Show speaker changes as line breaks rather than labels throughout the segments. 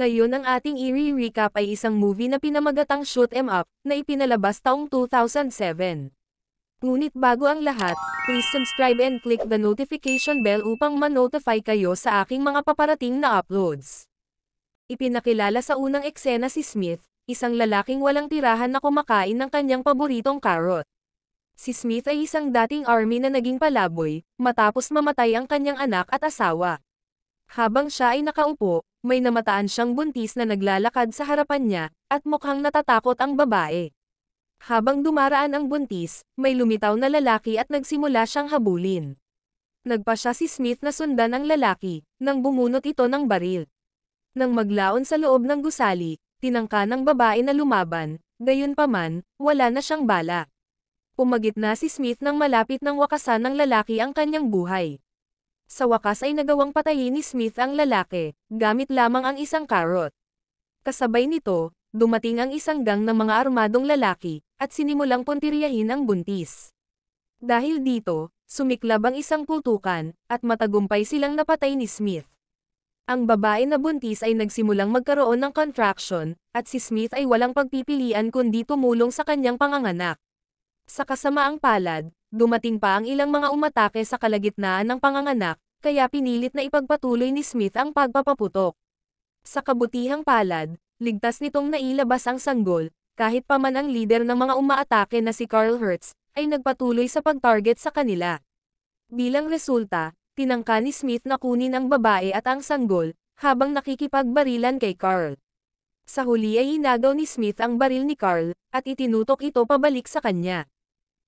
Ngayon ang ating i-recap ay isang movie na pinamagatang Shoot 'em Up, na ipinalabas taong 2007. Ngunit bago ang lahat, please subscribe and click the notification bell upang ma-notify kayo sa aking mga paparating na uploads. Ipinakilala sa unang eksena si Smith, isang lalaking walang tirahan na kumakain ng kanyang paboritong carrot. Si Smith ay isang dating army na naging palaboy, matapos mamatay ang kanyang anak at asawa. Habang siya ay nakaupo, may namataan siyang buntis na naglalakad sa harapan niya, at mukhang natatakot ang babae. Habang dumaraan ang buntis, may lumitaw na lalaki at nagsimula siyang habulin. Nagpasya si Smith na sundan ang lalaki, nang bumunot ito ng baril. Nang maglaon sa loob ng gusali, tinangka ng babae na lumaban, gayunpaman, wala na siyang bala. Pumagitna si Smith nang malapit ng wakasan ng lalaki ang kanyang buhay. Sa wakas ay nagawang patayin ni Smith ang lalaki, gamit lamang ang isang carrot. Kasabay nito, dumating ang isang gang ng mga armadong lalaki, at sinimulang puntiryahin ang buntis. Dahil dito, sumiklab ang isang putukan, at matagumpay silang napatay ni Smith. Ang babae na buntis ay nagsimulang magkaroon ng contraction, at si Smith ay walang pagpipilian kundi tumulong sa kanyang panganganak. Sa kasamaang palad, dumating pa ang ilang mga umatake sa kalagitnaan ng panganganak, kaya pinilit na ipagpatuloy ni Smith ang pagpapaputok. Sa kabutihang palad, ligtas nitong nailabas ang sanggol, kahit pa man ang lider ng mga umaatake na si Carl Hertz, ay nagpatuloy sa pag-target sa kanila. Bilang resulta, tinangka ni Smith na kunin ang babae at ang sanggol, habang nakikipagbarilan kay Carl. Sa huli ay hinagaw ni Smith ang baril ni Carl, at itinutok ito pabalik sa kanya.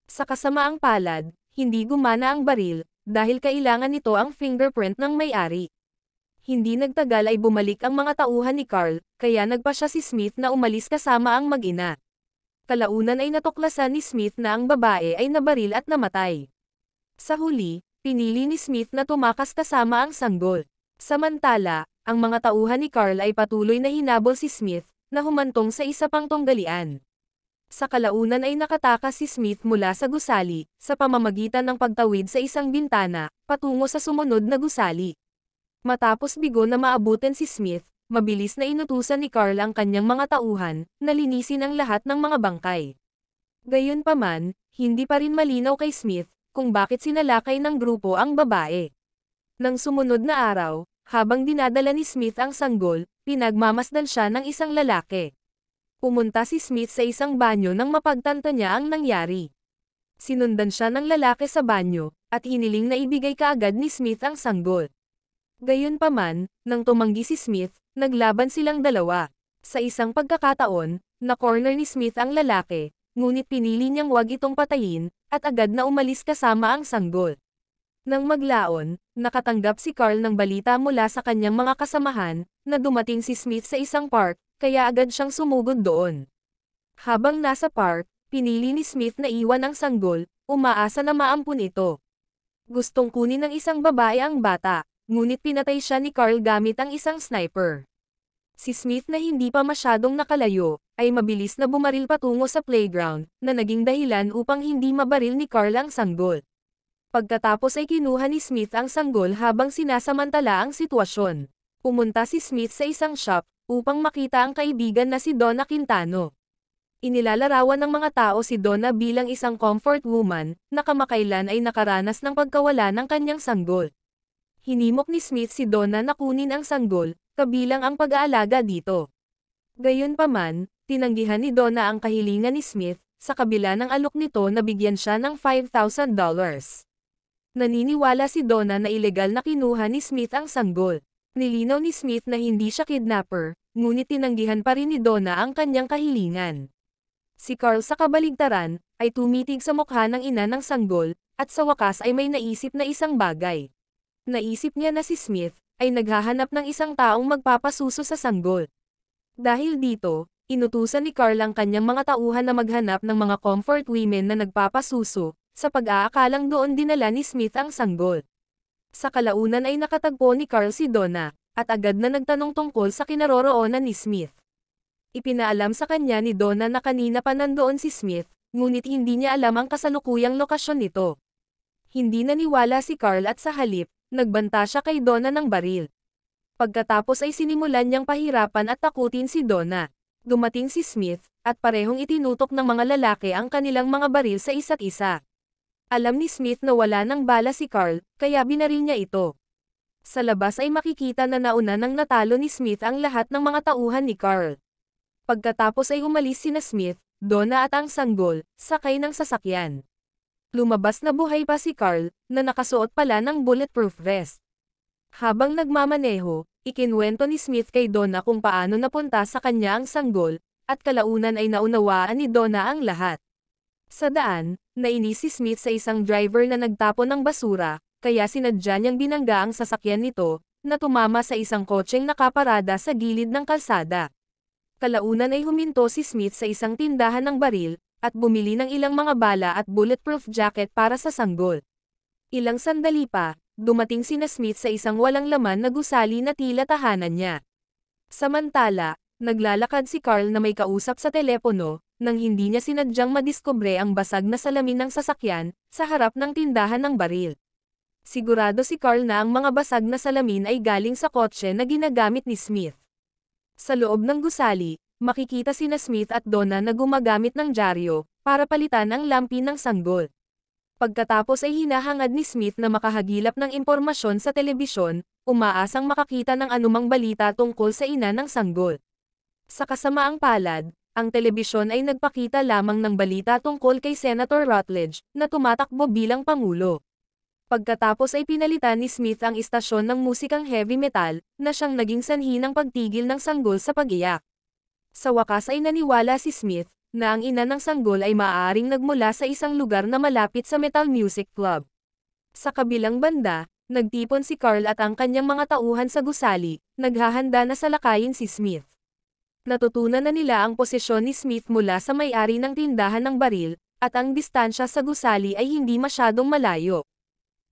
Sa kasamaang palad, hindi gumana ang baril, dahil kailangan nito ang fingerprint ng may-ari. Hindi nagtagal ay bumalik ang mga tauhan ni Carl, kaya nagpasya si Smith na umalis kasama ang mag-ina. Kalaunan ay natuklasan ni Smith na ang babae ay nabaril at namatay. Sa huli, pinili ni Smith na tumakas kasama ang sanggol. Samantala, ang mga tauhan ni Carl ay patuloy na hinabol si Smith, na humantong sa isa pang tunggalian. Sa kalaunan ay nakatakas si Smith mula sa gusali, sa pamamagitan ng pagtawid sa isang bintana, patungo sa sumunod na gusali. Matapos bigo na maabutin si Smith, mabilis na inutusan ni Carl ang kanyang mga tauhan, na linisin ang lahat ng mga bangkay. Gayunpaman, hindi pa rin malinaw kay Smith, kung bakit sinalakay ng grupo ang babae. Nang sumunod na araw, habang dinadala ni Smith ang sanggol, pinagmamasdan siya ng isang lalaki. Pumunta si Smith sa isang banyo nang mapagtanto niya ang nangyari. Sinundan siya ng lalaki sa banyo, at hiniling na ibigay kaagad ni Smith ang sanggol. Gayunpaman, nang tumanggi si Smith, naglaban silang dalawa. Sa isang pagkakataon, na-corner ni Smith ang lalaki, ngunit pinili niyang wag itong patayin, at agad na umalis kasama ang sanggol. Nang maglaon, nakatanggap si Carl ng balita mula sa kanyang mga kasamahan, na dumating si Smith sa isang park, kaya agad siyang sumugod doon. Habang nasa park, pinili ni Smith na iwan ang sanggol, umaasa na maampun ito. Gustong kunin ng isang babae ang bata, ngunit pinatay siya ni Carl gamit ang isang sniper. Si Smith na hindi pa masyadong nakalayo, ay mabilis na bumaril patungo sa playground, na naging dahilan upang hindi mabaril ni Carl ang sanggol. Pagkatapos ay kinuha ni Smith ang sanggol habang sinasamantala ang sitwasyon. Pumunta si Smith sa isang shop, upang makita ang kaibigan na si Donna Quintano. Inilalarawan ng mga tao si Donna bilang isang comfort woman, na kamakailan ay nakaranas ng pagkawala ng kanyang sanggol. Hinimok ni Smith si Donna na kunin ang sanggol, kabilang ang pag-aalaga dito. Gayunpaman, tinanggihan ni Donna ang kahilingan ni Smith, sa kabila ng alok nito na bigyan siya ng $5,000. Naniniwala si Donna na ilegal na kinuha ni Smith ang sanggol. Nilinaw ni Smith na hindi siya kidnapper, ngunit tinanggihan pa rin ni Donna ang kanyang kahilingan. Si Carl sa kabaligtaran, ay tumitig sa mukha ng ina ng sanggol, at sa wakas ay may naisip na isang bagay. Naisip niya na si Smith, ay naghahanap ng isang taong magpapasuso sa sanggol. Dahil dito, inutusan ni Carl ang kanyang mga tauhan na maghanap ng mga comfort women na nagpapasuso, sa pag-aakalang doon dinala ni Smith ang sanggol. Sa kalaunan ay nakatagpo ni Carl si Donna, at agad na nagtanong tungkol sa kinaroroonan ni Smith. Ipinaalam sa kanya ni Donna na kanina pa nandoon si Smith, ngunit hindi niya alam ang kasalukuyang lokasyon nito. Hindi naniwala si Carl at sa halip, nagbanta siya kay Donna ng baril. Pagkatapos ay sinimulan niyang pahirapan at takutin si Donna. Dumating si Smith, at parehong itinutok ng mga lalaki ang kanilang mga baril sa isa't isa. Alam ni Smith na wala ng bala si Carl, kaya binaril niya ito. Sa labas ay makikita na nauna nang natalo ni Smith ang lahat ng mga tauhan ni Carl. Pagkatapos ay umalis sina Smith, Donna at ang sanggol, sakay ng sasakyan. Lumabas na buhay pa si Carl, na nakasuot pala ng bulletproof vest. Habang nagmamaneho, ikinwento ni Smith kay Donna kung paano napunta sa kanya ang sanggol, at kalaunan ay naunawaan ni Donna ang lahat. Sa daan, nainis si Smith sa isang driver na nagtapon ng basura, kaya sinadya niyang binangga ang sasakyan nito, na tumama sa isang kotseng nakaparada sa gilid ng kalsada. Kalaunan ay huminto si Smith sa isang tindahan ng baril, at bumili ng ilang mga bala at bulletproof jacket para sa sanggol. Ilang sandali pa, dumating sina Smith sa isang walang laman na gusali na tila tahanan niya. Samantala, naglalakad si Carl na may kausap sa telepono, nang hindi niya sinadyang madiskubre ang basag na salamin ng sasakyan, sa harap ng tindahan ng baril. Sigurado si Carl na ang mga basag na salamin ay galing sa kotse na ginagamit ni Smith. Sa loob ng gusali, makikita sina Smith at Donna na gumagamit ng dyaryo, para palitan ang lampi ng sanggol. Pagkatapos ay hinahangad ni Smith na makahagilap ng impormasyon sa telebisyon, umaasang makakita ng anumang balita tungkol sa ina ng sanggol. Sa kasamaang palad, ang telebisyon ay nagpakita lamang ng balita tungkol kay Senator Rutledge, na tumatakbo bilang pangulo. Pagkatapos ay pinalitan ni Smith ang istasyon ng musikang heavy metal, na siyang naging sanhi ng pagtigil ng sanggol sa pag-iyak. Sa wakas ay naniwala si Smith, na ang ina ng sanggol ay maaaring nagmula sa isang lugar na malapit sa metal music club. Sa kabilang banda, nagtipon si Carl at ang kanyang mga tauhan sa gusali, naghahanda na salakayin si Smith. Natutunan na nila ang posisyon ni Smith mula sa may-ari ng tindahan ng baril, at ang distansya sa gusali ay hindi masyadong malayo.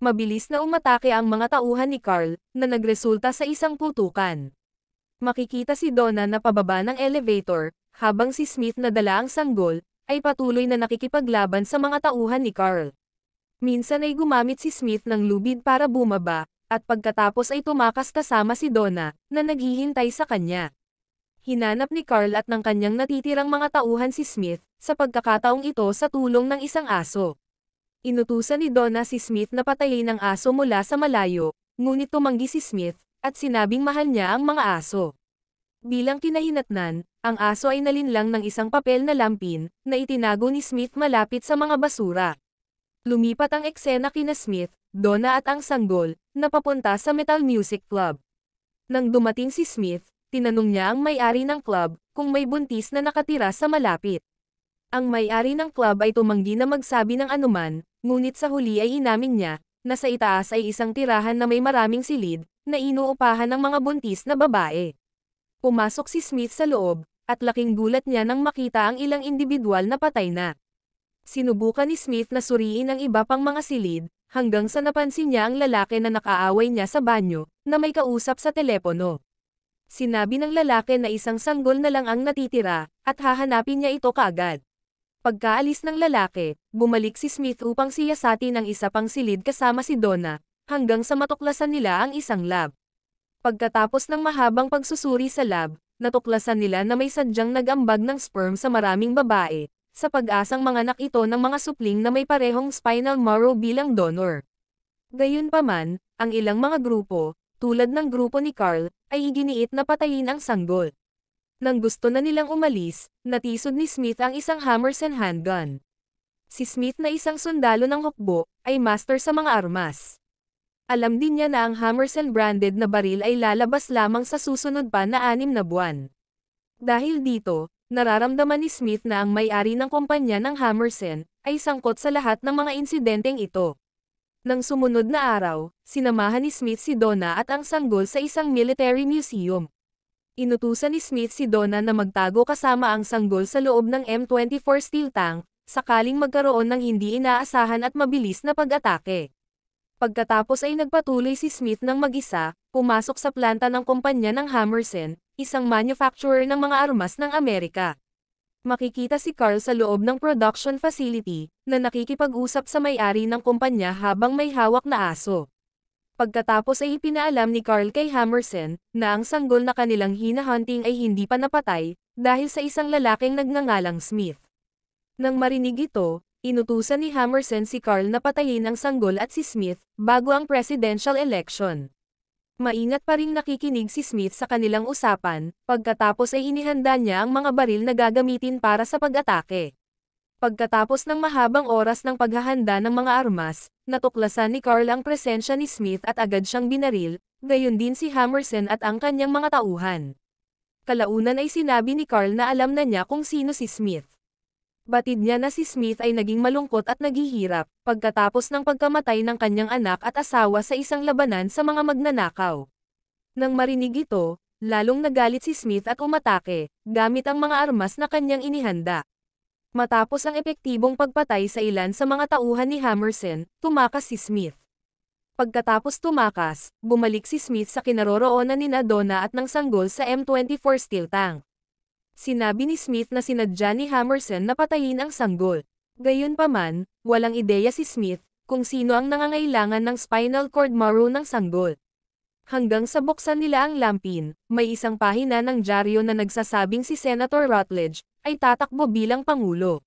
Mabilis na umatake ang mga tauhan ni Carl, na nagresulta sa isang putukan. Makikita si Donna na pababa ng elevator, habang si Smith na dala ang sanggol, ay patuloy na nakikipaglaban sa mga tauhan ni Carl. Minsan ay gumamit si Smith ng lubid para bumaba, at pagkatapos ay tumakas kasama si Donna, na naghihintay sa kanya. Hinanap ni Carl at ng kanyang natitirang mga tauhan si Smith, sa pagkakataong ito sa tulong ng isang aso. Inutusan ni Donna si Smith na patayin ang aso mula sa malayo, ngunit tumanggi si Smith, at sinabing mahal niya ang mga aso. Bilang kinahinatnan, ang aso ay nalinlang ng isang papel na lampin, na itinago ni Smith malapit sa mga basura. Lumipat ang eksena kina Smith, Donna at ang sanggol, na papunta sa metal music club. Nang dumating si Smith, tinanong niya ang may-ari ng club, kung may buntis na nakatira sa malapit. Ang may-ari ng club ay tumanggi na magsabi ng anuman, ngunit sa huli ay inamin niya, na sa itaas ay isang tirahan na may maraming silid, na inuupahan ng mga buntis na babae. Pumasok si Smith sa loob, at laking gulat niya nang makita ang ilang individual na patay na. Sinubukan ni Smith na suriin ang iba pang mga silid, hanggang sa napansin niya ang lalaki na nakaaway niya sa banyo, na may kausap sa telepono. Sinabi ng lalaki na isang sanggol na lang ang natitira, at hahanapin niya ito kaagad. Pagkaalis ng lalaki, bumalik si Smith upang siyasatin ang isa pang silid kasama si Donna, hanggang sa matuklasan nila ang isang lab. Pagkatapos ng mahabang pagsusuri sa lab, natuklasan nila na may sadyang nag-ambag ng sperm sa maraming babae, sa pag-asang manganak ito ng mga supling na may parehong spinal marrow bilang donor. Gayunpaman, ang ilang mga grupo, tulad ng grupo ni Carl, ay iginiit na patayin ang sanggol. Nang gusto na nilang umalis, natisod ni Smith ang isang Hammersen handgun. Si Smith na isang sundalo ng hukbo, ay master sa mga armas. Alam din niya na ang Hammersen branded na baril ay lalabas lamang sa susunod pa na 6 na buwan. Dahil dito, nararamdaman ni Smith na ang may-ari ng kumpanya ng Hammersen, ay sangkot sa lahat ng mga insidenteng ito. Nang sumunod na araw, sinamahan ni Smith si Donna at ang sanggol sa isang military museum. Inutusan ni Smith si Donna na magtago kasama ang sanggol sa loob ng M24 steel tank, sakaling magkaroon ng hindi inaasahan at mabilis na pag-atake. Pagkatapos ay nagpatuloy si Smith ng mag-isa, pumasok sa planta ng kumpanya ng Hammersen, isang manufacturer ng mga armas ng Amerika. Makikita si Carl sa loob ng production facility, na nakikipag-usap sa may-ari ng kumpanya habang may hawak na aso. Pagkatapos ay ipinaalam ni Carl kay Hammersen na ang sanggol na kanilang hinahunting ay hindi pa napatay dahil sa isang lalaking nagngangalang Smith. Nang marinig ito, inutusan ni Hammersen si Carl na patayin ang sanggol at si Smith bago ang presidential election. Maingat pa ring nakikinig si Smith sa kanilang usapan, pagkatapos ay inihanda niya ang mga baril na gagamitin para sa pag-atake. Pagkatapos ng mahabang oras ng paghahanda ng mga armas, natuklasan ni Carl ang presensya ni Smith at agad siyang binaril, gayon din si Hammersen at ang kanyang mga tauhan. Kalaunan ay sinabi ni Carl na alam na niya kung sino si Smith. Batid niya na si Smith ay naging malungkot at naghihirap, pagkatapos ng pagkamatay ng kanyang anak at asawa sa isang labanan sa mga magnanakaw. Nang marinig ito, lalong nagalit si Smith at umatake, gamit ang mga armas na kanyang inihanda. Matapos ang epektibong pagpatay sa ilan sa mga tauhan ni Hammersen, tumakas si Smith. Pagkatapos tumakas, bumalik si Smith sa kinaroroonan ni Donna at ng sanggol sa M24 steel tank. Sinabi ni Smith na sinadya ni Hammersen na patayin ang sanggol. Gayunpaman, walang ideya si Smith kung sino ang nangangailangan ng spinal cord marrow ng sanggol. Hanggang sa buksan nila ang lampin, may isang pahina ng dyaryo na nagsasabing si Senator Rutledge ay tatakbo bilang Pangulo.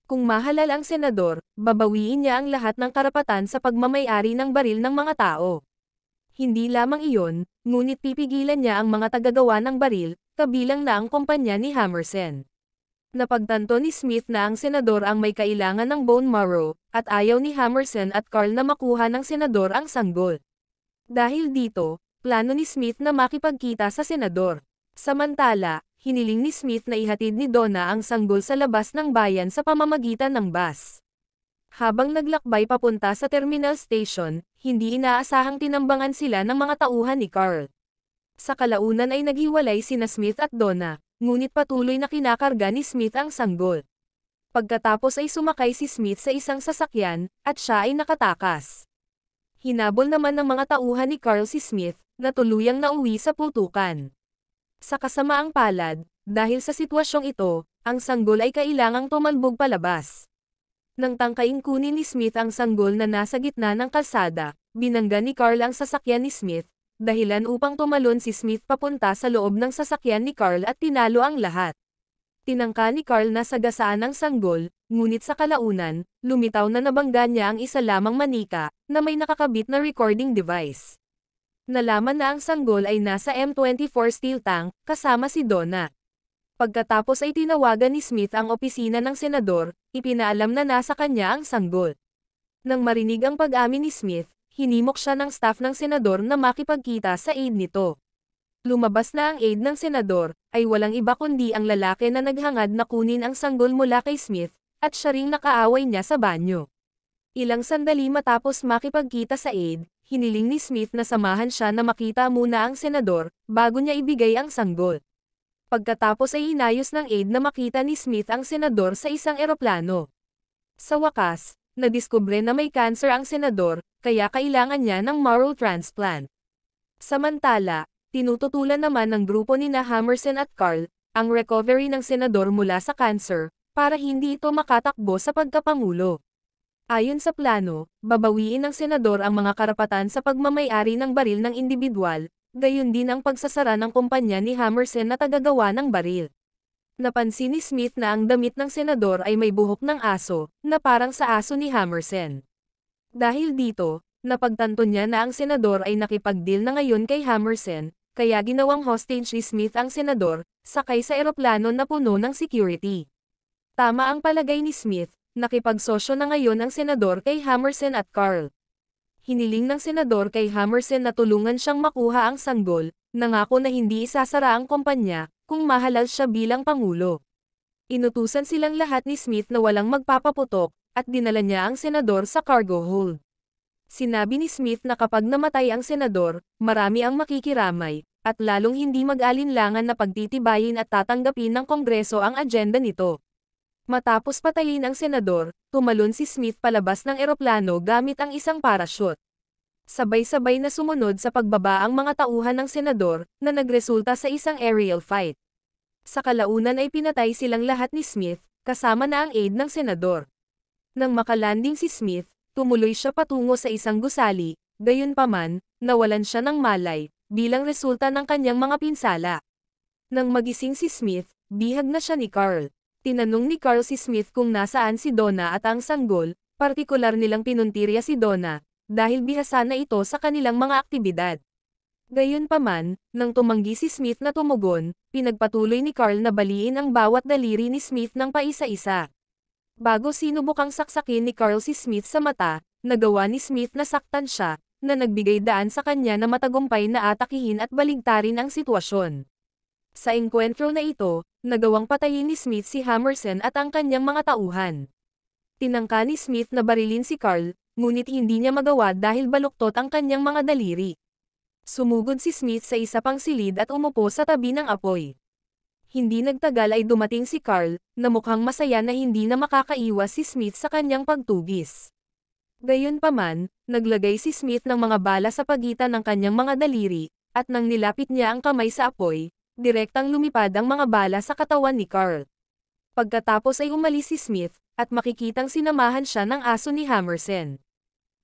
Kung mahalal ang senador, babawiin niya ang lahat ng karapatan sa pagmamay-ari ng baril ng mga tao. Hindi lamang iyon, ngunit pipigilan niya ang mga tagagawa ng baril, kabilang na ang kumpanya ni Hammersen. Napagtanto ni Smith na ang senador ang may kailangan ng bone marrow, at ayaw ni Hammersen at Carl na makuha ng senador ang sanggol. Dahil dito, plano ni Smith na makipagkita sa senador. Samantala, hiniling ni Smith na ihatid ni Donna ang sanggol sa labas ng bayan sa pamamagitan ng bus. Habang naglakbay papunta sa terminal station, hindi inaasahang tinambangan sila ng mga tauhan ni Carl. Sa kalaunan ay naghiwalay sina Smith at Donna, ngunit patuloy na kinakarga ni Smith ang sanggol. Pagkatapos ay sumakay si Smith sa isang sasakyan, at siya ay nakatakas. Hinabol naman ng mga tauhan ni Carl si Smith, na tuluyang nauwi sa putukan. Sa kasamaang palad, dahil sa sitwasyong ito, ang sanggol ay kailangang tumalbog palabas. Nang tangkaing kunin ni Smith ang sanggol na nasa gitna ng kalsada, binangga ni Carl ang sasakyan ni Smith, dahilan upang tumalon si Smith papunta sa loob ng sasakyan ni Carl at tinalo ang lahat. Tinangka ni Carl na sagasaan ang sanggol, ngunit sa kalaunan, lumitaw na nabangga niya ang isa lamang manika, na may nakakabit na recording device. Nalaman na ang sanggol ay nasa M24 steel tank, kasama si Donna. Pagkatapos ay tinawagan ni Smith ang opisina ng senador, ipinaalam na nasa kanya ang sanggol. Nang marinig ang pag-amin ni Smith, hinimok siya ng staff ng senador na makipagkita sa aide nito. Lumabas na ang aide ng senador, ay walang iba kundi ang lalaki na naghangad na kunin ang sanggol mula kay Smith, at siya ring nakaaway niya sa banyo. Ilang sandali matapos makipagkita sa aide, hiniling ni Smith na samahan siya na makita muna ang senador, bago niya ibigay ang sanggol. Pagkatapos ay inayos ng aide na makita ni Smith ang senador sa isang eroplano. Sa wakas, nadiskubre na may cancer ang senador, kaya kailangan niya ng marrow transplant. Samantala, tinututulan naman ng grupo ni Hammersen at Carl, ang recovery ng senador mula sa cancer, para hindi ito makatakbo sa pagkapangulo. Ayon sa plano, babawiin ng senador ang mga karapatan sa pagmamay-ari ng baril ng individual, gayon din ang pagsasara ng kumpanya ni Hammersen na tagagawa ng baril. Napansin ni Smith na ang damit ng senador ay may buhok ng aso, na parang sa aso ni Hammersen. Dahil dito, napagtanto niya na ang senador ay nakipag-deal na ngayon kay Hammersen, kaya ginawang hostage ni Smith ang senador, sakay sa eroplano na puno ng security. Tama ang palagay ni Smith, nakipagsosyo na ngayon ang senador kay Hammersen at Carl. Hiniling ng senador kay Hammersen na tulungan siyang makuha ang sanggol, nangako na hindi isasara ang kumpanya, kung mahalal siya bilang pangulo. Inutusan silang lahat ni Smith na walang magpapaputok, at dinala niya ang senador sa cargo hold. Sinabi ni Smith na kapag namatay ang senador, marami ang makikiramay, at lalong hindi mag-alinlangan na pagtitibayin at tatanggapin ng Kongreso ang agenda nito. Matapos patayin ang senador, tumalon si Smith palabas ng eroplano gamit ang isang parachute. Sabay-sabay na sumunod sa pagbaba ang mga tauhan ng senador, na nagresulta sa isang aerial fight. Sa kalaunan ay pinatay silang lahat ni Smith, kasama na ang aide ng senador. Nang makalanding si Smith, tumuloy siya patungo sa isang gusali, Gayunpaman, nawalan siya ng malay, bilang resulta ng kanyang mga pinsala. Nang magising si Smith, bihag na siya ni Carl. Tinanong ni Carl si Smith kung nasaan si Donna at ang sanggol, partikular nilang pinuntirya si Donna, dahil bihasa na ito sa kanilang mga aktibidad. Gayunpaman, nang tumanggi si Smith na tumugon, pinagpatuloy ni Carl na baliin ang bawat daliri ni Smith ng paisa-isa. Bago sinubukang saksakin ni Carl si Smith sa mata, nagawa ni Smith na saktan siya, na nagbigay daan sa kanya na matagumpay na atakihin at baligtarin ang sitwasyon. Sa engkwentro na ito, nagawang patayin ni Smith si Hammerson at ang kanyang mga tauhan. Tinangka ni Smith na barilin si Carl, ngunit hindi niya magawa dahil baluktot ang kanyang mga daliri. Sumugod si Smith sa isa pang silid at umupo sa tabi ng apoy. Hindi nagtagal ay dumating si Carl, na mukhang masaya na hindi na makakaiwas si Smith sa kanyang pagtugis. Gayunpaman, naglagay si Smith ng mga bala sa pagitan ng kanyang mga daliri, at nang nilapit niya ang kamay sa apoy, direktang lumipad ang mga bala sa katawan ni Carl. Pagkatapos ay umalis si Smith, at makikitang sinamahan siya ng aso ni Hammerson.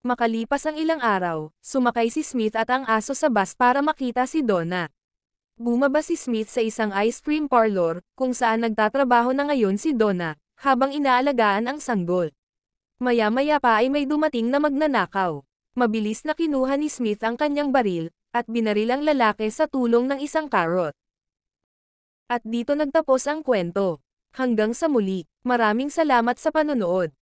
Makalipas ang ilang araw, sumakay si Smith at ang aso sa bus para makita si Donna. Bumaba si Smith sa isang ice cream parlor, kung saan nagtatrabaho na ngayon si Donna, habang inaalagaan ang sanggol. Maya-maya pa ay may dumating na magnanakaw. Mabilis na kinuha ni Smith ang kanyang baril, at binaril ang lalaki sa tulong ng isang karot. At dito nagtapos ang kwento. Hanggang sa muli, maraming salamat sa panonood.